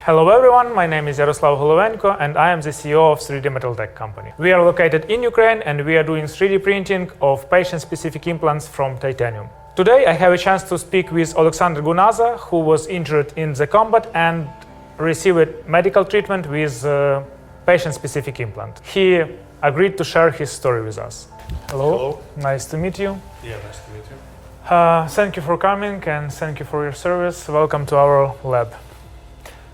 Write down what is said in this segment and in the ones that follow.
Hello everyone, my name is Yaroslav Holovenko and I am the CEO of 3D Metal Tech company. We are located in Ukraine and we are doing 3D printing of patient-specific implants from titanium. Today I have a chance to speak with Oleksandr Gunaza, who was injured in the combat and received medical treatment with patient-specific implant. He agreed to share his story with us. Hello. Nice to meet you. Yeah, nice to meet you. Thank you for coming and thank you for your service. Welcome to our lab.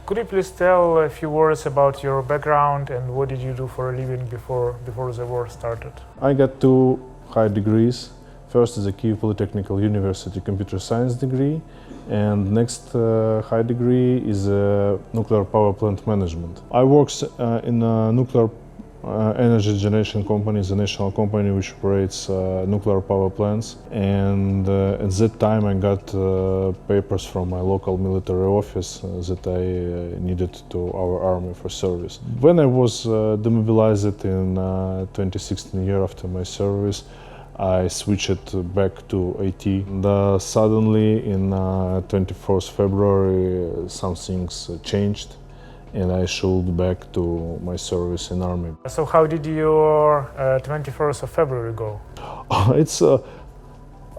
Could you please tell a few words about your background and what did you do for a living before the war started? I got 2 high degrees. First is a Kyiv Polytechnical University computer science degree, and next high degree is nuclear power plant management. I worked in a nuclear energy generation company, the national company which operates nuclear power plants, and at that time I got papers from my local military office that I needed to our army for service. When I was demobilized in 2016, year after my service, I switched back to IT. And suddenly in 24th February some things changed and I should back to my service in army. So how did your 21st of February go?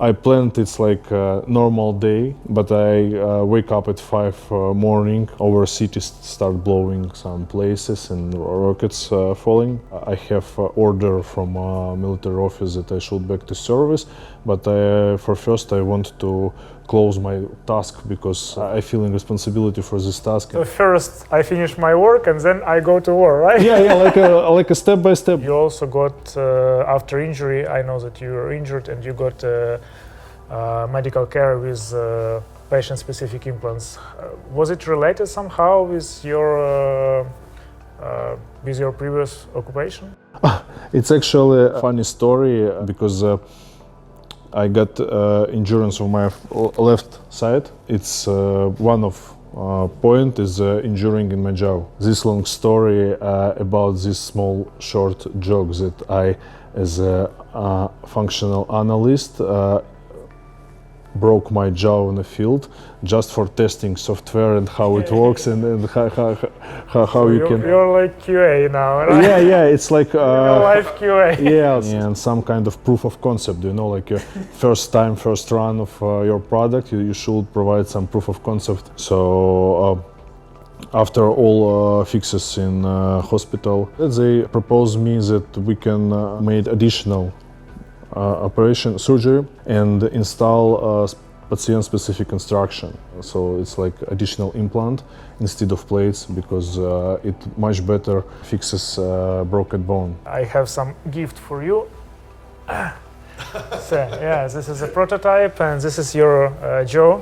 I planned it's like a normal day, but I wake up at 5 morning, over city start blowing some places and rockets falling. I have order from military office that I should back to service, but for first I want to close my task because I feel responsibility for this task. So first I finish my work and then I go to war, right? Yeah, like a step by step. You also got, after injury, I know that you were injured and you got medical care with patient-specific implants. Was it related somehow with your previous occupation? It's actually a funny story because I got injuries on my left side. It's one of point is injuring in my jaw. This long story about this small short joke that I, as a functional analyst, broke my jaw in the field just for testing software and how it works and how so you can. You're like QA now, right? Yeah, it's like live QA. Yeah, and some kind of proof of concept. You know, like your first run of your product, you should provide some proof of concept. So after all fixes in hospital, they proposed me that we can make additional operation surgery and install patient-specific construction. So it's like additional implant instead of plates because it much better fixes broken bone. I have some gift for you. So yeah, this is a prototype and this is your jaw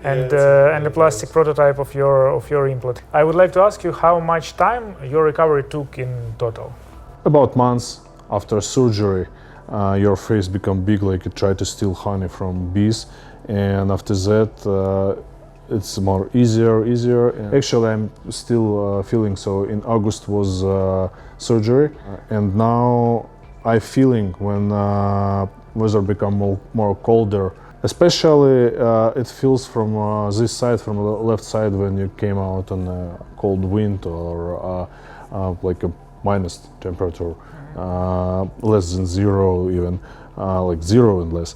and a plastic prototype of your implant. I would like to ask you how much time your recovery took in total? About months after surgery. Your face become big, like you try to steal honey from bees, and after that it's more easier. Actually, I'm still feeling so. In August was surgery, and now I'm feeling when weather become more colder. Especially it feels from this side, from the left side, when you came out on a cold wind or like a minus temperature. Less than 0 even, like 0 and less.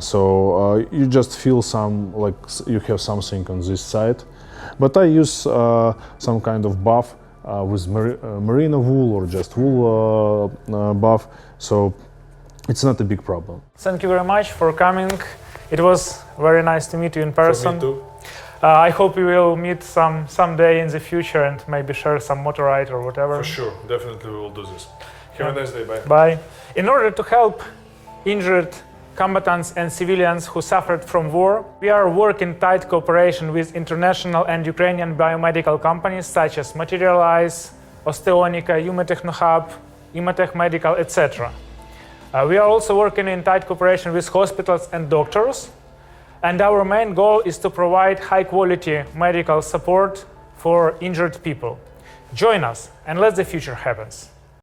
So you just feel some, like you have something on this side. But I use some kind of buff with merino wool or just wool buff, so it's not a big problem. Thank you very much for coming. It was very nice to meet you in person. For me too. I hope we will meet someday in the future and maybe share some motor ride or whatever. For sure, definitely we will do this. Have a nice day, bye. Bye. In order to help injured combatants and civilians who suffered from war, we are working in tight cooperation with international and Ukrainian biomedical companies such as Materialize, Osteonica, Humatechnohub, Imatech Medical, etc. We are also working in tight cooperation with hospitals and doctors, and our main goal is to provide high-quality medical support for injured people. Join us and let the future happen.